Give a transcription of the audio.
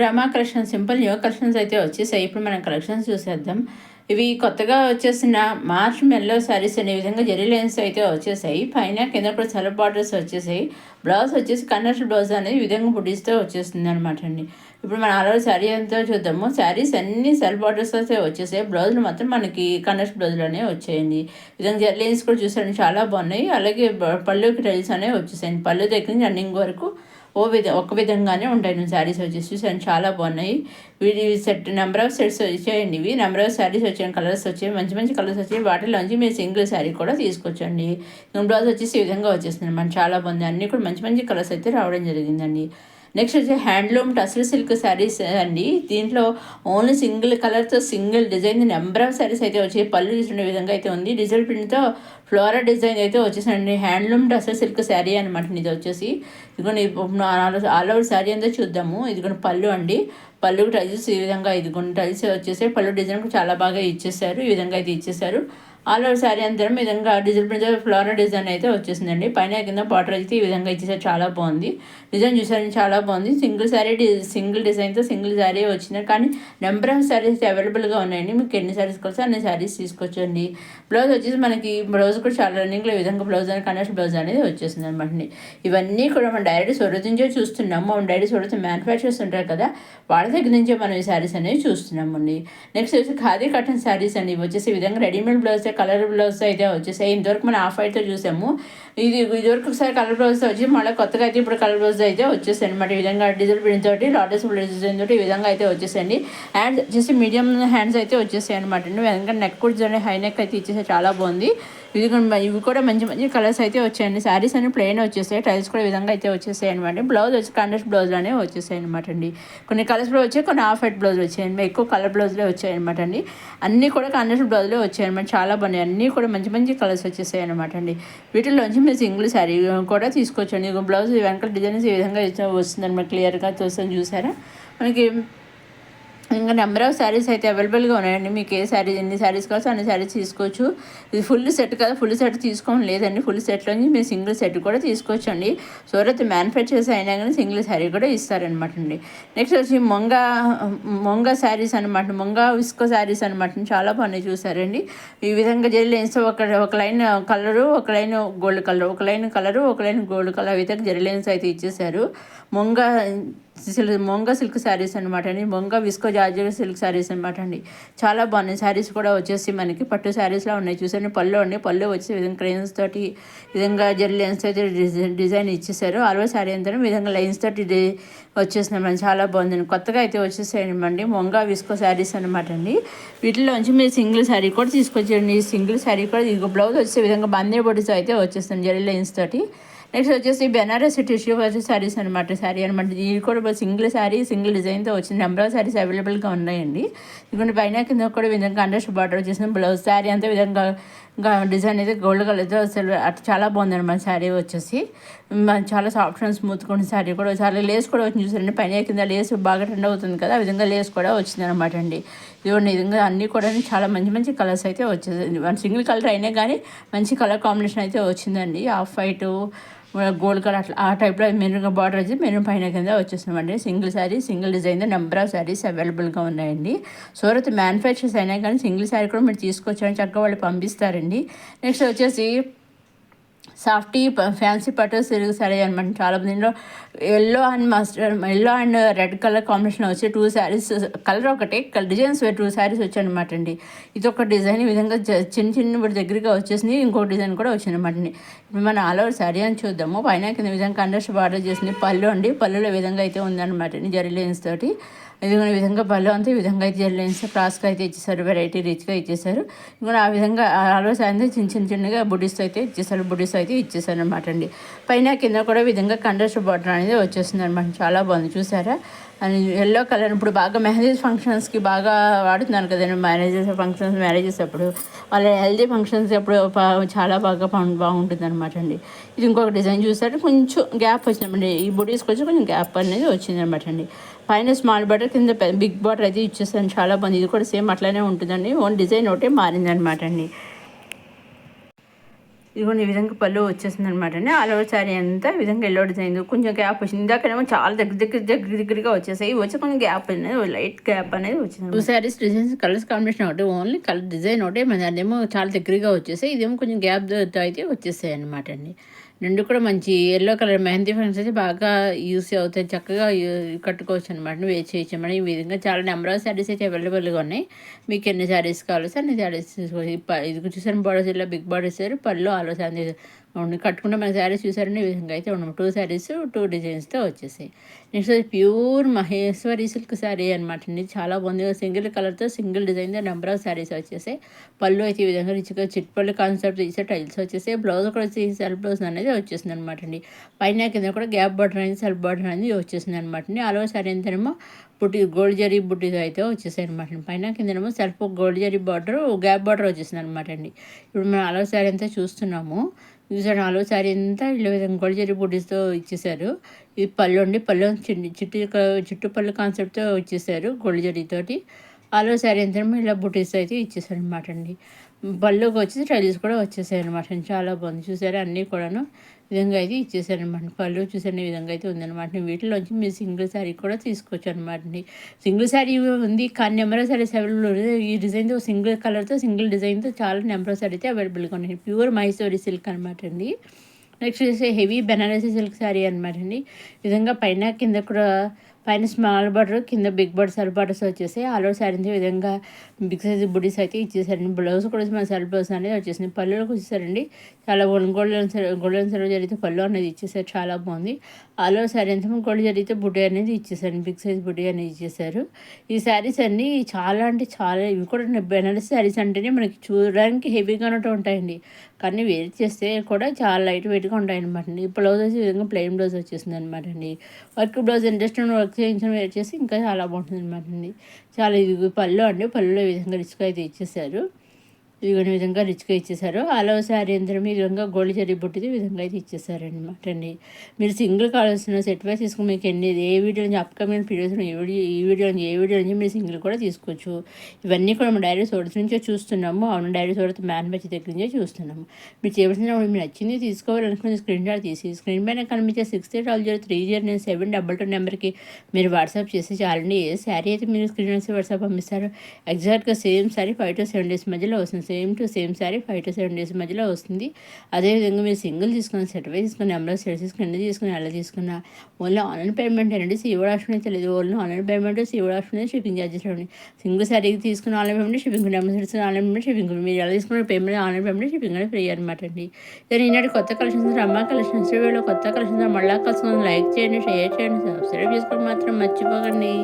రమా collection simple new collections అయితే వచ్చేసాయి. ఇప్పుడు మనం కలెక్షన్స్ చూసేద్దాం. ఇవి కొత్తగా వచ్చేసిన మార్చ్ మెల్లో శారీస్ అనే విధంగా జెరీ లైన్స్ అయితే వచ్చేసాయి. పైన కింద కూడా సెల్ఫ్ బార్డర్స్ వచ్చేసాయి. బ్లౌజ్ వచ్చేసి కన్నర్స్ బ్లౌజ్ అనేది ఈ విధంగా బుటీస్తో వచ్చేస్తుంది అనమాట అండి. ఇప్పుడు మన ఆల్రెడీ శారీ అంతా చూద్దాము. శారీస్ అన్ని సెల్ఫ్ బార్డర్స్ అయితే వచ్చేసాయి. బ్లౌజులు మాత్రం మనకి కన్నర్స్ బ్లౌజులోనే వచ్చాయండి. ఈ విధంగా జెరీ లైన్స్ కూడా చూసారండి, చాలా బాగున్నాయి. అలాగే పళ్ళుకి టైల్స్ అనేవి వచ్చేసాయండి. పళ్ళు దగ్గర నుంచి రన్నింగ్ వరకు ఒక విధంగానే ఉంటాయి శారీస్ వచ్చేసి చూసాను, చాలా బాగున్నాయి. వీడి సెట్ నెంబర్ ఆఫ్ సెట్స్ వచ్చాయండి. ఇవి నెంబర్ ఆఫ్ శారీస్ వచ్చాయి, కలర్స్ వచ్చాయి, మంచి మంచి కలర్స్ వచ్చాయి. వాటిలోంచి మీరు సింగిల్ శారీ కూడా తీసుకొచ్చండి. బ్లౌజ్ వచ్చేసి ఈ విధంగా వచ్చేస్తుంది అనమాట, చాలా బాగుంది. అన్నీ కూడా మంచి మంచి కలర్స్ అయితే రావడం జరిగిందండి. నెక్స్ట్ వచ్చి హ్యాండ్లూమ్ టసర్ సిల్క్ శారీస్ అండి. దీంట్లో ఓన్లీ సింగిల్ కలర్తో single design number of saris అయితే వచ్చాయి. పళ్ళు చూసిన విధంగా అయితే ఉంది. డిజిటల్ ప్రింట్తో ఫ్లోరల్ డిజైన్ అయితే వచ్చేసండి. హ్యాండ్లూమ్ టసర్ సిల్క్ శారీ అనమాట. ఇది వచ్చేసి ఇదిగోండి ఆల్ ఓవర్ శారీ అంతా చూద్దాము. ఇదిగోండి పళ్ళు అండి. పళ్ళు టైల్స్ ఈ విధంగా ఇదిగోండి టైల్స్ వచ్చేసి పళ్ళు డిజైన్ చాలా బాగా ఇచ్చేసారు. ఈ విధంగా అయితే ఇచ్చేసారు. ఆల్ ఓవర్ శారీ అంతా ఈ విధంగా డిజిటల్ ప్రింట్ ఫ్లోరల్ డిజైన్ అయితే వచ్చేసిందండి. పైన కింద బార్డర్ అయితే ఈ విధంగా ఇచ్చేసారు, చాలా బాగుంది. డిజైన్ చూసారని చాలా బాగుంది. సింగిల్ శారీ సింగిల్ డిజైన్తో సింగిల్ శారీ వచ్చింది, కానీ నెంబర్ ఆఫ్ శారీస్ అవైలబుల్గా ఉన్నాయండి. మీకు ఎన్ని శారీస్ కలిసి అన్ని శారీస్ తీసుకొచ్చండి. బ్లౌజ్ వచ్చేసి మనకి బ్లౌజ్ కూడా చాలా రన్నింగ్లో ఈ విధంగా బ్లౌజ్ అనేది కనెక్ట్ బ్లౌజ్ అనేది వచ్చేసింది అనమాట. ఇవన్నీ కూడా మనం డైరెక్ట్ సూరత్ నుంచే చూస్తున్నాము. మనం డైరెక్ట్ సూరత్ మ్యానుఫ్యాక్చర్స్ ఉంటారు కదా, వాళ్ళ దగ్గర నుంచే మనం ఈ శారీస్ అనేవి చూస్తున్నామండి. నెక్స్ట్ వచ్చి ఖాదీ కాటన్ శారీస్ అండి. వచ్చేసి ఈ విధంగా రెడీమేడ్ బ్లౌజ్ కలర్ బ్లౌజ్ అయితే వచ్చేసాయి. ఇంతవరకు మనం ఆఫ్ వైట్తో చూసాము. ఇదివరకు ఒకసారి కలర్ బ్లౌజ్ వచ్చి మళ్ళీ కొత్తగా అయితే ఇప్పుడు కలర్ బ్లౌజ్ అయితే వచ్చేసాయి అనమాట. ఈ విధంగా డిజిటల్ ప్రింట్ తోటి లాటస్ డిజైన్ తోటి ఈ విధంగా అయితే వచ్చేసాయండి. హ్యాండ్స్ వచ్చేసి మీడియం హ్యాండ్స్ అయితే వచ్చేసాయి అనమాట. వెనక నెక్ కూడా హై నెక్ అయితే ఇచ్చేసాయి, చాలా బాగుంది. ఇవి కూడా మంచి మంచి కలర్స్ అయితే వచ్చాయండి. శారీస్ అన్ని ప్లెయిన్ వచ్చేసాయి. టైల్స్ కూడా ఈ విధంగా అయితే వచ్చేసాయి అనమాట. బ్లౌజ్ వచ్చి కాంట్రాస్ట్ బ్లౌజ్లోనే వచ్చేసాయి అనమాట అండి. కొన్ని కలర్స్లో వచ్చాయి, కొన్ని ఆఫ్ వైట్ బ్లౌజ్ వచ్చాయండి. ఎక్కువ కలర్ బ్లౌజ్లే వచ్చాయి అనమాట అండి. అన్నీ కూడా కాంట్రాస్ట్ బ్లౌజ్లే వచ్చాయి అనమాట, చాలా బాగున్నాయి. అన్నీ కూడా మంచి మంచి కలర్స్ వచ్చేసాయి అనమాట అండి. వీటిలోంచి మీరు సింగిల్ శారీ కూడా తీసుకోవచ్చండి. బ్లౌజ్ వెనకాల డిజైన్స్ ఈ విధంగా వస్తుంది అనమాట, క్లియర్గా చూసారా మనకి. ఇంకా నెంబర్ ఆఫ్ శారీస్ అయితే అవైలబుల్గా ఉన్నాయండి. మీకు ఏ శారీ ఎన్ని శారీస్ కావాల్సి అన్ని శారీస్ తీసుకోవచ్చు. ఇది ఫుల్ సెట్ కదా, ఫుల్ సెట్ తీసుకోవడం లేదండి. ఫుల్ సెట్లోంచి మీరు సింగిల్ సెట్ కూడా తీసుకోవచ్చు అండి. సూరత్ మ్యానుఫ్యాక్చర్స్ అయినా కానీ సింగిల్ శారీ కూడా ఇస్తారనమాట అండి. నెక్స్ట్ వచ్చి మొంగ శారీస్ అనమాట. మొంగ విస్కో శారీస్ అనమాట, చాలా బాగున్నాయి చూసారండి. ఈ విధంగా జెరీ లైన్స్ ఒక లైన్ కలరు, ఒక లైన్ గోల్డ్ కలర్, ఒక లైన్ కలరు, ఒక లైన్ గోల్డ్ కలర్, విధంగా జెరీ లైన్స్ అయితే ఇచ్చేసారు. మొంగ సిల్క్ శారీస్ అనమాట అండి. Monga visco georgette silk saris అనమాట అండి, చాలా బాగున్నాయి. శారీస్ కూడా వచ్చేసి మనకి పట్టు శారీస్లో ఉన్నాయి చూసండి. పళ్ళు అండి, పళ్ళు వచ్చి విధంగా క్రేన్స్ తోటి విధంగా జెరీ లైన్స్ అయితే డిజైన్ ఇచ్చేసారు. ఆల్వో శారీ అంతా విధంగా లైన్స్ తోటి వచ్చేసినాయి, చాలా బాగుందండి. కొత్తగా అయితే వచ్చేసాయండి మొంగ విస్కో శారీస్ అనమాట అండి. వీటిలోంచి మీరు సింగిల్ శారీ కూడా తీసుకొచ్చండి. సింగిల్ శారీ కూడా ఇది బ్లౌజ్ వచ్చే విధంగా బందే బొడీస్ అయితే వచ్చేస్తుంది జెరీ లైన్స్ తోటి. నెక్స్ట్ వచ్చేసి బెనారస్ టిష్యూ వచ్చే శారీస్ అనమాట. శారీ అనమాట, ఇది కూడా సింగిల్ శారీ సింగిల్ డిజైన్తో వచ్చింది. నెంబర్ ఆఫ్ శారీస్ అవైలబుల్గా ఉన్నాయండి. ఇదిగోండి పైన కింద కూడా విధంగా కాంట్రాస్ట్ బార్డర్ వచ్చేసిన బ్లౌజ్. శారీ అంతా విధంగా డిజైన్ అయితే గోల్డ్ కలర్తో అసలు అట్లా చాలా బాగుంది అనమాట. శారీ వచ్చేసి చాలా సాఫ్ట్ అండ్ స్మూత్గా ఉన్న శారీ కూడా చాలా లేస్ కూడా వచ్చింది చూసారండి. పైన కింద లేస్ బాగా ట్రెండ్ అవుతుంది కదా, ఆ విధంగా లేస్ కూడా వచ్చింది అనమాట అండి. ఇదిగోండి ఈ విధంగా అన్నీ కూడా చాలా మంచి మంచి కలర్స్ అయితే వచ్చేది. సింగిల్ కలర్ అయినా కానీ మంచి కలర్ కాంబినేషన్ అయితే వచ్చిందండి. ఆఫ్ వైట్ గోల్డ్ కలర్ అట్లా ఆ టైప్లో మెరూన్ బార్డర్ వచ్చి మెరూన్ పైన కింద వచ్చేసినామండి. సింగిల్ శారీ సింగిల్ డిజైన్తో నెంబర్ ఆఫ్ శారీస్ అవైలబుల్గా ఉన్నాయండి. సూరత్ మ్యానుఫ్యాక్చర్స్ అయినా కానీ సింగిల్ శారీ కూడా మీరు తీసుకొచ్చారని చక్కగా వాళ్ళు పంపిస్తారండి. నెక్స్ట్ వచ్చేసి సాఫ్టీ ఫ్యాన్సీ పట్టు సిల్క్ శారీ అనమాట. చాలా దీనిలో yellow and red colour combination వచ్చి 2 శారీస్, కలర్ ఒకటే డిజైన్స్ 2 శారీస్ వచ్చాయనమాట అండి. ఇది ఒక డిజైన్ ఈ విధంగా చిన్న దగ్గరగా వచ్చేసింది. ఇంకొక డిజైన్ కూడా వచ్చిందనమాట అండి. ఇప్పుడు మనం ఆల్ ఓవర్ శారీ అని చూద్దాము. పైన కింద విధంగా కాంట్రాస్ట్ బార్డర్ చేసింది. పళ్ళు అండి, పళ్ళులో విధంగా అయితే ఉందన్నమాట అండి జెరీ లైన్స్ తోటి. ఇది ఈ విధంగా పళ్ళు అంతా ఈ విధంగా అయితే జెరీ లైన్స్ క్రాస్గా అయితే ఇచ్చేసారు, వెరైటీ రిచ్గా ఇచ్చేసారు. ఇంకా ఆ విధంగా ఆల్వోస్ అయితే చిన్నగా బుడ్డిస్ అయితే ఇచ్చేసారు అనమాట అండి. పైన కింద కూడా విధంగా కాంట్రాస్ట్ బార్డర్ అనేది వచ్చేస్తుంది అనమాట, చాలా బాగుంది చూసారా. అని ఎల్లో కలర్ ఇప్పుడు బాగా మెహందీస్ ఫంక్షన్స్కి బాగా వాడుతున్నాను కదండి. మ్యారేజెస్ అప్పుడు వాళ్ళ హెల్దీ ఫంక్షన్స్ అప్పుడు చాలా బాగా బాగుంటుంది అనమాట అండి. ఇది ఇంకొక డిజైన్ చూసారు, కొంచెం గ్యాప్ వచ్చిందండి. ఈ బుడీస్కి వచ్చి కొంచెం గ్యాప్ అనేది వచ్చింది అనమాట అండి. పైన స్మాల్ బార్డర్ కింద బిగ్ బార్డర్ అయితే ఇచ్చేసాను, చాలా బాగుంది. ఇది కూడా సేమ్ అట్లానే ఉంటుందండి, ఓన్ డిజైన్ ఒకటే మారింది అనమాట అండి. ఇదిగోండి ఈ విధంగా పళ్ళు వచ్చేసింది అనమాట అండి. ఆల్ ఓవర్ శారీ అంతా ఈ విధంగా ఎల్లో డిజైన్ కొంచెం గ్యాప్ వచ్చింది. ఇందాకేమో చాలా దగ్గరగా వచ్చేసాయి. వచ్చి కొంచెం గ్యాప్ అనేది లైట్ గ్యాప్ అనేది వచ్చింది. 2 శారీస్ డిజైన్స్ కలర్స్ కాంబినేషన్ ఒకటి, ఓన్లీ కలర్ డిజైన్ ఒకటే, మరి అదేమో చాలా దగ్గరగా వచ్చేసాయి. ఇదేమో కొంచెం గ్యాప్ అయితే వచ్చేసాయి అనమాట అండి. రెండు కూడా మంచి ఎల్లో కలర్ మెహందీ ఫంక్షన్స్ అయితే బాగా యూస్ అవుతాయి, చక్కగా కట్టుకోవచ్చు అనమాట, వేస్ట్ చేయొచ్చు అన్నమాట. ఈ విధంగా చాలా నెంబర్ ఆఫ్ శారీస్ అయితే అవైలబుల్గా ఉన్నాయి. మీకు ఎన్ని శారీస్ కావాలి సార్ అన్ని శారీస్ తీసుకోవచ్చు. ఇది చూసారు బార్డర్స్ ఇలా బిగ్ బార్డర్స్ ఇచ్చారు, పళ్ళు ఆలో శారీ కట్టుకుంటే మన శారీస్ చూసారండి ఈ విధంగా అయితే ఉన్నాము. 2 శారీస్ 2 డిజైన్స్తో వచ్చేసాయి. Next pure Maheshwari silk sari అనమాట అండి. చాలా బాగుంది, సింగిల్ కలర్తో సింగిల్ డిజైన్తో నెంబర్ ఆఫ్ శారీస్ వచ్చేసాయి. పళ్ళు అయితే ఈ విధంగా రిచ్గా చిట్పళ్ళు కాన్సెప్ట్ ఇచ్చే టైల్స్ వచ్చేసాయి. బ్లౌజ్ కూడా వచ్చి సెల్ఫ్ బ్లౌజ్ అనేది వచ్చేసింది అనమాట అండి. పైన కింద కూడా గ్యాప్ బార్డర్ అనేది సెల్ఫ్ బార్డర్ అనేది వచ్చేసింది అనమాట అండి. ఆలో శారీ అంతేనేమో గోల్డ్ జరీ బుట్టితో అయితే వచ్చేసాయి అనమాట అండి. పైన కిందనేమో self gold zari border gap border వచ్చేసింది అనమాట అండి. ఇప్పుడు మనం ఆలో శారీ అంతా చూస్తున్నాము. చూసారు ఆలో శారీ అంతా ఇలా విధంగా గోల్డ్ జరీ బుట్టితో ఇచ్చేసారు. ఇది పళ్ళు అండి, పళ్ళు చుట్టు పళ్ళు కాన్సెప్ట్తో ఇచ్చేసారు గోల్డ్ జరీతోటి. ఆలో శారీ అంతేమో ఇలా బుట్టీస్ అయితే ఇచ్చేసారు అనమాట అండి. పళ్ళుకి వచ్చేసి టైల్స్ కూడా వచ్చేసాయి అనమాట అండి. చాలా బాగుంది చూసారా, అన్నీ కూడాను విధంగా అయితే ఇచ్చేసారనమాట. పళ్ళు చూసాను ఈ విధంగా అయితే ఉందన్నమాట. వీటిలోంచి మీరు సింగిల్ శారీ కూడా తీసుకోవచ్చు అనమాట అండి. సింగిల్ శారీ ఉంది కానీ నెంబర్ ఆఫ్ శారీస్ అవైలబుల్. ఈ డిజైన్తో సింగిల్ కలర్తో సింగిల్ డిజైన్తో చాలా నెంబర్ ఆఫ్ శారీ అయితే అవైలబుల్గా ఉన్నాయి. ప్యూర్ మైసూరి సిల్క్ అనమాట అండి. నెక్స్ట్ వచ్చేసి హెవీ బెనారసీ సిల్క్ శారీ అనమాట అండి. విధంగా పైన కింద కూడా పైన స్మాల్ బార్డర్ కింద బిగ్ బార్డర్ సెల్ఫ్ బార్డర్స్ వచ్చేసి ఆల్ ఓవర్ శారీ విధంగా బిగ్ సైజ్ బుడీస్ అయితే ఇచ్చేసారండి. బ్లౌజ్ కూడా మన సెల్ఫ్ బ్లౌజ్ అనేది వచ్చేసింది. పళ్ళులోకి వచ్చేసారండి చాలా గోల్డెన్ సర్వ్ జరిగితే పళ్ళు అనేది ఇచ్చేసారు, చాలా బాగుంది. ఆల్ ఓవర్ శారీ అంతా గోల్డ్ జరిగితే బుడ్డి అనేది ఇచ్చేసారు, బిగ్ సైజ్ బుడ్డి అనేది ఇచ్చేసారు. ఈ శారీస్ అన్నీ చాలా అంటే చాలా, ఇవి కూడా బెనారస్ శారీస్ అంటేనే మనకి చూడడానికి హెవీగా ఉన్నట్టు ఉంటాయండి, కానీ వేర్ చేస్తే కూడా చాలా లైట్ వెయిట్గా ఉంటాయన్నమాట అండి. బ్లౌజ్ వచ్చి విధంగా ప్లెయిన్ బ్లౌజ్ వచ్చేసింది అనమాట అండి. వర్క్ బ్లౌజ్ ఇంట్రెస్ట్ వర్క్ చేయించడం వేర్ చేసి ఇంకా చాలా బాగుంటుంది అనమాట అండి. చాలా ఇది పళ్ళు అండి, పళ్ళులో ఈ విధంగా రిచ్గా అయితే ఇచ్చేసారు. ఇదిగోని విధంగా రిచ్గా ఇచ్చేసారు. ఆల్ ఓవర్ శారీ అందరం ఈ విధంగా గోల్డ్ జరీ బుట్టిది విధంగా అయితే ఇచ్చేసారనమాట అండి. మీరు సింగిల్ కావాల్సిన సెట్ వైస్ తీసుకుని మీకు ఏ వీడియో నుంచి అప్కమింగ్ పీరియడ్స్ ఈ వీడియో నుంచి మీరు సింగిల్ కూడా తీసుకోవచ్చు. ఇవన్నీ కూడా మనం డైరీ సోర్స్ నుంచే చూస్తున్నాము. అవును, డైరీ సోర్స్ మ్యానుఫ్యాక్చర్ దగ్గర నుంచే చూస్తున్నాము. మీరు చేయవలసిన మీరు నచ్చింది తీసుకోవాలనుకుని స్క్రీన్ షాట్ తీసి స్క్రీన్ పైన కనిపించే 6300309722 నెంబర్కి మీరు వాట్సాప్ చేసి చాలండి. ఏ శారీ అయితే మీరు స్క్రీన్ నుంచి వాట్సాప్ పంపిస్తారు ఎగ్జాక్ట్గా సేమ్ శారీ 5 to 7 days మధ్యలో వస్తుంది. Same to same sari 5 to 7 days మధ్యలో వస్తుంది. అదేవిధంగా మీరు సింగిల్ తీసుకుని సెట్ వైజ్ తీసుకుని నెంబర్ సెట్ తీసుకుని ఎన్ని తీసుకుని అలా తీసుకున్న ఓన్లీ ఆన్లైన్ పేమెంట్ అండి. సీఓడి ఆప్షన్ అయితే లేదు, only online payment COD option అయితే షిప్పింగ్ ఛార్జెస్ అండి. సింగిల్ శారీకి తీసుకుని online payment shipping, number sets online payment shipping, మీరు ఎలా తీసుకున్న పేమెంట్ ఆన్లైన్ పేమెంట్ షిప్పింగ్ అనేది ఫ్రీ అనమాట అండి. దాని ఈనాటి కొత్త కలెక్షన్స్ అమ్మ కలెక్షన్స్ వీడియోలో కొత్త కలెక్షన్స్ మళ్ళా కలుసుకుని లైక్ చేయండి, షేర్ చేయండి, సబ్స్క్రైబ్ చేసుకోవడం మాత్రం మర్చిపోకండి.